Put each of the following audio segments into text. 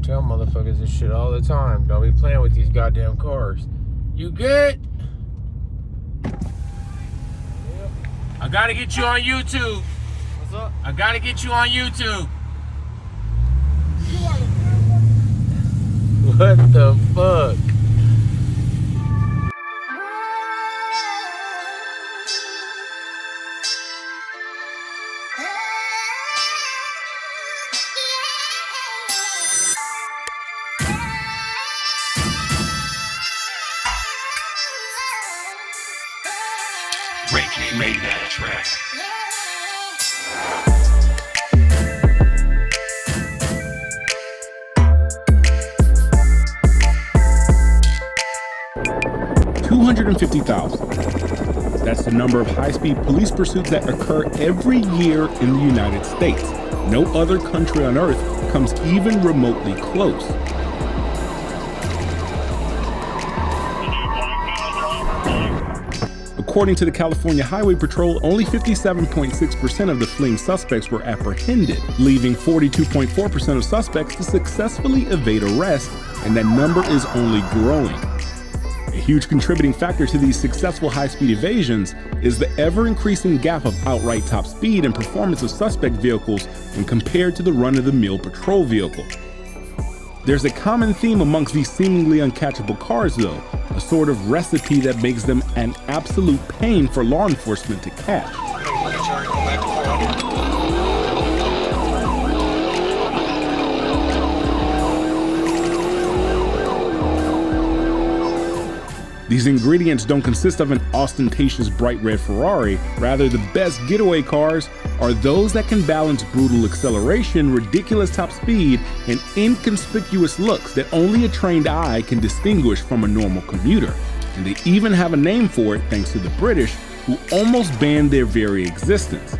Tell motherfuckers this shit all the time. Don't be playing with these goddamn cars. You good? Yep. I gotta get you on YouTube. What's up? I gotta get you on YouTube. What the fuck? Ricky made that track. $250,000. That's the number of high-speed police pursuits that occur every year in the United States. No other country on earth comes even remotely close. According to the California Highway Patrol, only 57.6% of the fleeing suspects were apprehended, leaving 42.4% of suspects to successfully evade arrest, and that number is only growing. A huge contributing factor to these successful high-speed evasions is the ever-increasing gap of outright top speed and performance of suspect vehicles when compared to the run-of-the-mill patrol vehicle. There's a common theme amongst these seemingly uncatchable cars, though, a sort of recipe that makes them an absolute pain for law enforcement to catch. These ingredients don't consist of an ostentatious bright red Ferrari. Rather, the best getaway cars are those that can balance brutal acceleration, ridiculous top speed, and inconspicuous looks that only a trained eye can distinguish from a normal commuter. And they even have a name for it thanks to the British, who almost banned their very existence.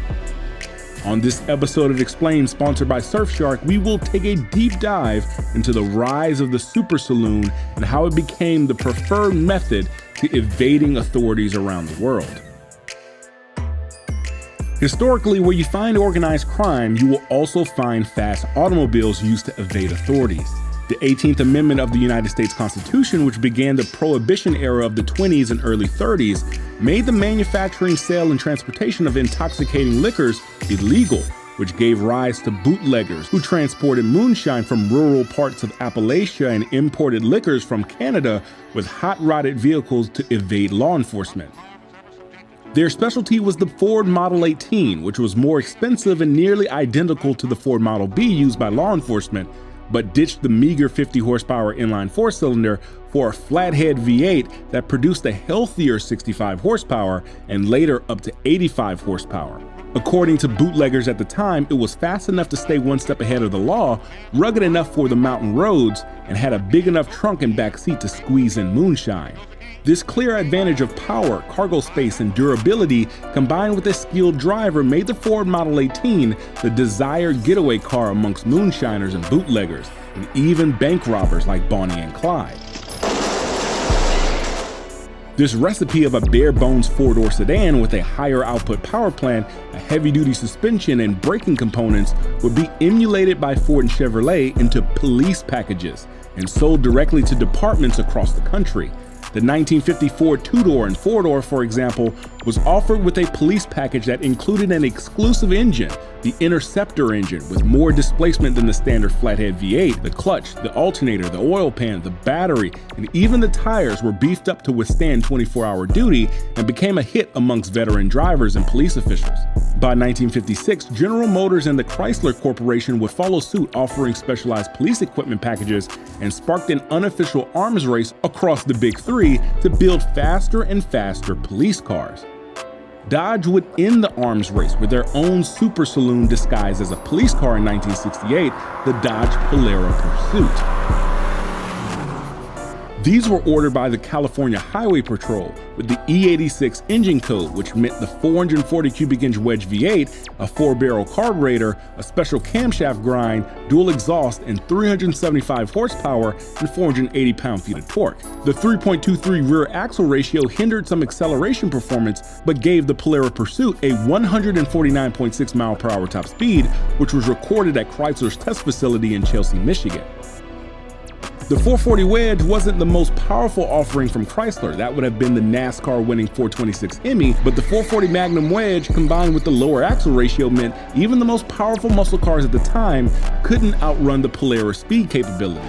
On this episode of Explained, sponsored by Surfshark, we will take a deep dive into the rise of the super saloon and how it became the preferred method to evading authorities around the world. Historically, where you find organized crime, you will also find fast automobiles used to evade authorities. The 18th Amendment of the United States Constitution, which began the Prohibition era of the 20s and early 30s, made the manufacturing, sale, and transportation of intoxicating liquors illegal, which gave rise to bootleggers who transported moonshine from rural parts of Appalachia and imported liquors from Canada with hot-rodded vehicles to evade law enforcement. Their specialty was the Ford Model 18, which was more expensive and nearly identical to the Ford Model B used by law enforcement, but ditched the meager 50 horsepower inline four-cylinder for a flathead V8 that produced a healthier 65 horsepower and later up to 85 horsepower. According to bootleggers at the time, it was fast enough to stay one step ahead of the law, rugged enough for the mountain roads, and had a big enough trunk and back seat to squeeze in moonshine. This clear advantage of power, cargo space, and durability, combined with a skilled driver, made the Ford Model 18 the desired getaway car amongst moonshiners and bootleggers, and even bank robbers like Bonnie and Clyde. This recipe of a bare-bones four-door sedan with a higher output power plant, a heavy-duty suspension, and braking components would be emulated by Ford and Chevrolet into police packages and sold directly to departments across the country. The 1954 two-door and four-door, for example, was offered with a police package that included an exclusive engine, the Interceptor engine, with more displacement than the standard flathead V8. The clutch, the alternator, the oil pan, the battery, and even the tires were beefed up to withstand 24-hour duty and became a hit amongst veteran drivers and police officials. By 1956, General Motors and the Chrysler Corporation would follow suit, offering specialized police equipment packages, and sparked an unofficial arms race across the Big Three to build faster and faster police cars. Dodge would end the arms race with their own super saloon disguised as a police car in 1968, the Dodge Polara Pursuit. These were ordered by the California Highway Patrol with the E86 engine code, which meant the 440 cubic inch wedge V8, a 4-barrel carburetor, a special camshaft grind, dual exhaust, and 375 horsepower and 480 pound-feet of torque. The 3.23 rear axle ratio hindered some acceleration performance, but gave the Polara Pursuit a 149.6 mile per hour top speed, which was recorded at Chrysler's test facility in Chelsea, Michigan. The 440 Wedge wasn't the most powerful offering from Chrysler. That would have been the NASCAR-winning 426 Hemi, but the 440 Magnum Wedge, combined with the lower axle ratio, meant even the most powerful muscle cars at the time couldn't outrun the Polaris speed capabilities.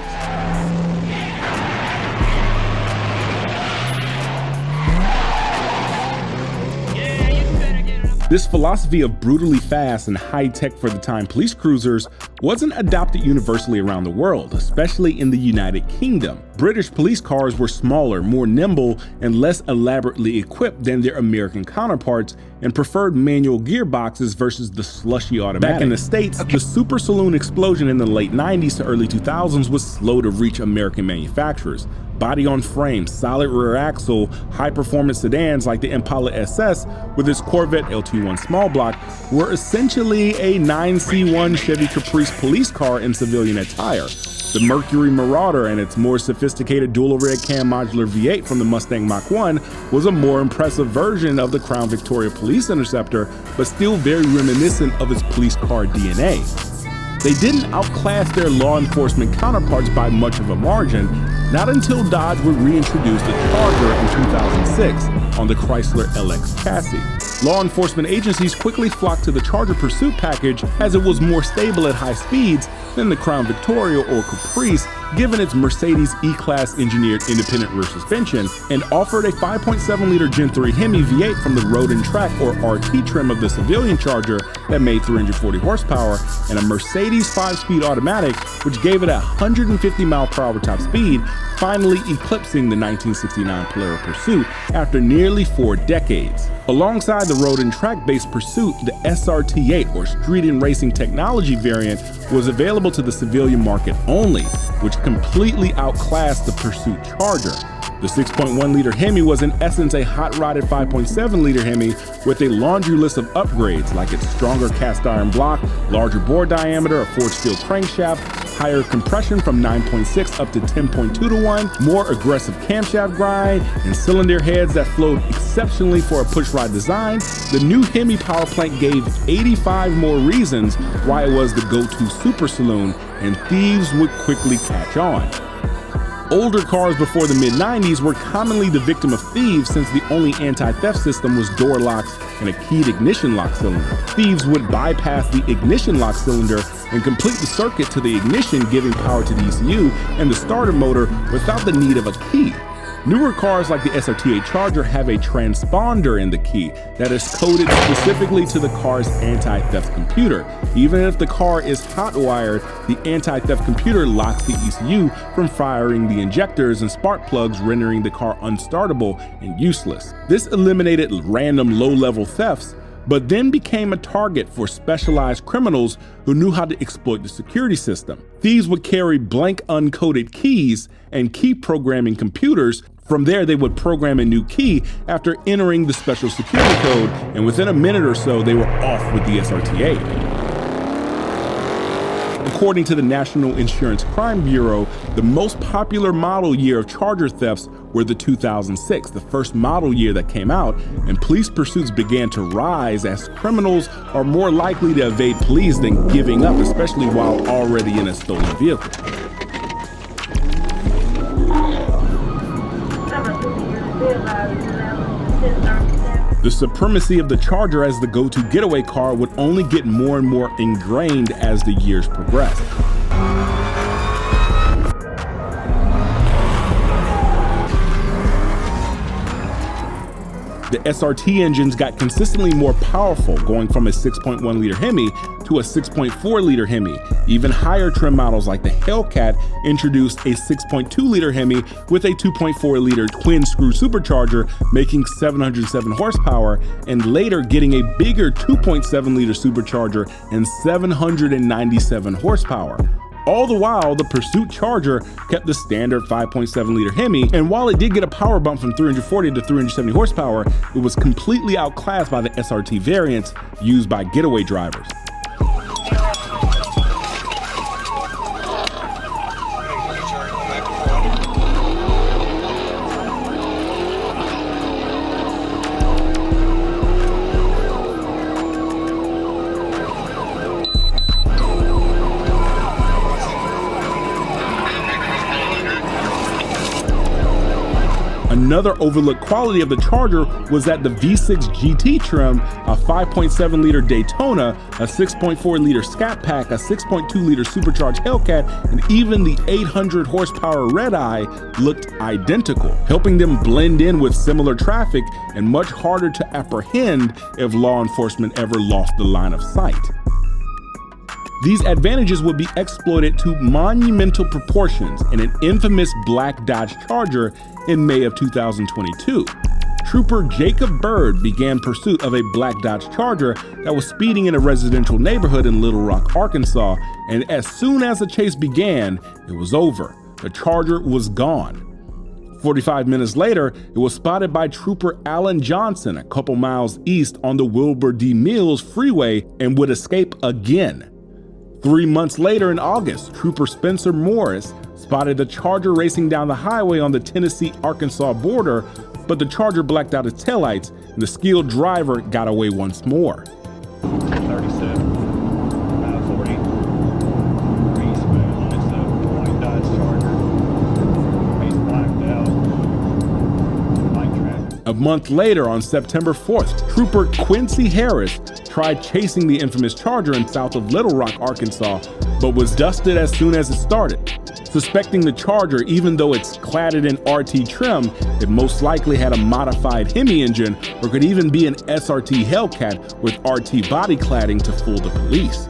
This philosophy of brutally fast and high-tech for the time police cruisers wasn't adopted universally around the world, especially in the United Kingdom. British police cars were smaller, more nimble, and less elaborately equipped than their American counterparts, and preferred manual gearboxes versus the slushy automatic. Back in the States, the super saloon explosion in the late 90s to early 2000s was slow to reach American manufacturers. Body-on-frame, solid rear axle, high-performance sedans like the Impala SS with its Corvette LT1 small block were essentially a 9C1 Chevy Caprice police car in civilian attire. The Mercury Marauder and its more sophisticated dual red cam modular V8 from the Mustang Mach-1 was a more impressive version of the Crown Victoria Police Interceptor, but still very reminiscent of its police car DNA. They didn't outclass their law enforcement counterparts by much of a margin, not until Dodge would reintroduce the Charger in 2006 on the Chrysler LX chassis. Law enforcement agencies quickly flocked to the Charger Pursuit package as it was more stable at high speeds than the Crown Victoria or Caprice, given its Mercedes E-Class engineered independent rear suspension, and offered a 5.7-liter Gen 3 Hemi V8 from the Road and Track or RT trim of the civilian Charger that made 340 horsepower, and a Mercedes 5-speed automatic which gave it a 150-mile-per-hour top speed, finally eclipsing the 1969 Polaris Pursuit after nearly 4 decades. Alongside the Road and Track-based Pursuit, the SRT8 or Street and Racing Technology variant was available to the civilian market only, which completely outclassed the Pursuit Charger. The 6.1-liter Hemi was in essence a hot-rodded 5.7-liter Hemi with a laundry list of upgrades like its stronger cast iron block, larger bore diameter, a forged steel crankshaft, higher compression from 9.6 up to 10.2 to 1, more aggressive camshaft grind, and cylinder heads that flowed exceptionally for a pushrod design. The new Hemi power plant gave 85 more reasons why it was the go-to super saloon, and thieves would quickly catch on. Older cars before the mid-90s were commonly the victim of thieves since the only anti-theft system was door locks and a keyed ignition lock cylinder. Thieves would bypass the ignition lock cylinder and complete the circuit to the ignition, giving power to the ECU and the starter motor without the need of a key. Newer cars like the SRT8 Charger have a transponder in the key that is coded specifically to the car's anti-theft computer. Even if the car is hot-wired, the anti-theft computer locks the ECU from firing the injectors and spark plugs, rendering the car unstartable and useless. This eliminated random low-level thefts, but then became a target for specialized criminals who knew how to exploit the security system. Thieves would carry blank uncoded keys and key programming computers. From there, they would program a new key after entering the special security code, and within a minute or so, they were off with the SRT8. According to the National Insurance Crime Bureau, the most popular model year of Charger thefts were the 2006, the first model year that came out, and police pursuits began to rise as criminals are more likely to evade police than giving up, especially while already in a stolen vehicle. The supremacy of the Charger as the go-to getaway car would only get more and more ingrained as the years progressed. The SRT engines got consistently more powerful, going from a 6.1-liter Hemi to a 6.4-liter Hemi. Even higher trim models like the Hellcat introduced a 6.2-liter Hemi with a 2.4-liter twin-screw supercharger, making 707 horsepower, and later getting a bigger 2.7-liter supercharger and 797 horsepower. All the while, the Pursuit Charger kept the standard 5.7-liter Hemi, and while it did get a power bump from 340 to 370 horsepower, it was completely outclassed by the SRT variants used by getaway drivers. Another overlooked quality of the Charger was that the V6 GT trim, a 5.7-liter Daytona, a 6.4-liter Scat Pack, a 6.2-liter supercharged Hellcat, and even the 800-horsepower Red Eye looked identical, helping them blend in with similar traffic and much harder to apprehend if law enforcement ever lost the line of sight. These advantages would be exploited to monumental proportions in an infamous black Dodge Charger in May of 2022. Trooper Jacob Bird began pursuit of a black Dodge Charger that was speeding in a residential neighborhood in Little Rock, Arkansas, and as soon as the chase began, it was over. The Charger was gone. 45 minutes later, it was spotted by Trooper Alan Johnson a couple miles east on the Wilbur D. Mills Freeway and would escape again. 3 months later in August, Trooper Spencer Morris spotted the Charger racing down the highway on the Tennessee-Arkansas border, but the Charger blacked out its taillights and the skilled driver got away once more. 37, about 40, pretty smooth. It's a white Dodge Charger. He's blacked out. Light traffic. A month later, on September 4th, Trooper Quincy Harris tried chasing the infamous Charger in south of Little Rock, Arkansas, but was dusted as soon as it started. Suspecting the Charger, even though it's cladded in RT trim, it most likely had a modified Hemi engine or could even be an SRT Hellcat with RT body cladding to fool the police.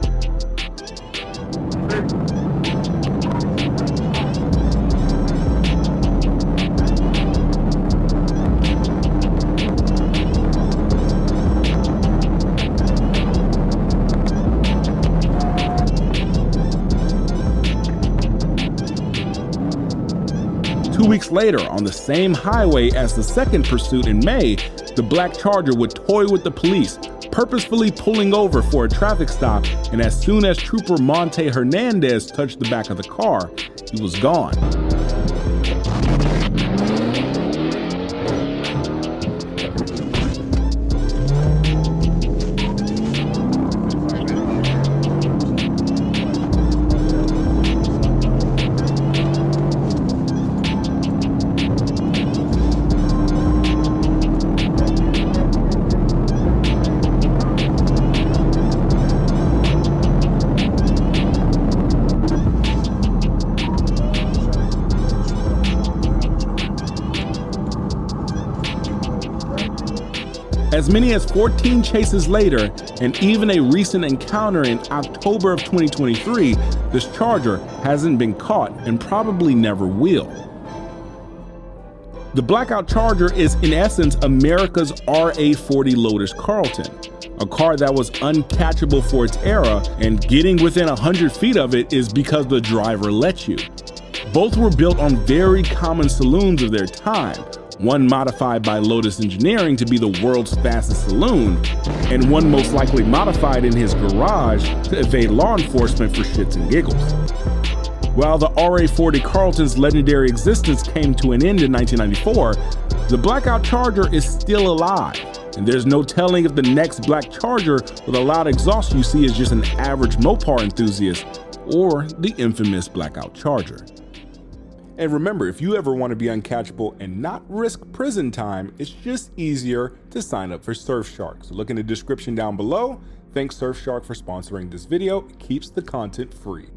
2 weeks later, on the same highway as the second pursuit in May, the black Charger would toy with the police, purposefully pulling over for a traffic stop, and as soon as Trooper Monte Hernandez touched the back of the car, he was gone. As many as 14 chases later, and even a recent encounter in October of 2023, this Charger hasn't been caught and probably never will. The blackout Charger is in essence America's RA40 Lotus Carlton, a car that was uncatchable for its era, and getting within 100 feet of it is because the driver let you. Both were built on very common saloons of their time, one modified by Lotus Engineering to be the world's fastest saloon, and one most likely modified in his garage to evade law enforcement for shits and giggles. While the RA40 Carlton's legendary existence came to an end in 1994, the blackout Charger is still alive, and there's no telling if the next black Charger with a loud exhaust you see is just an average Mopar enthusiast or the infamous blackout Charger. And remember, if you ever want to be uncatchable and not risk prison time, it's just easier to sign up for Surfshark. So look in the description down below. Thanks Surfshark for sponsoring this video. It keeps the content free.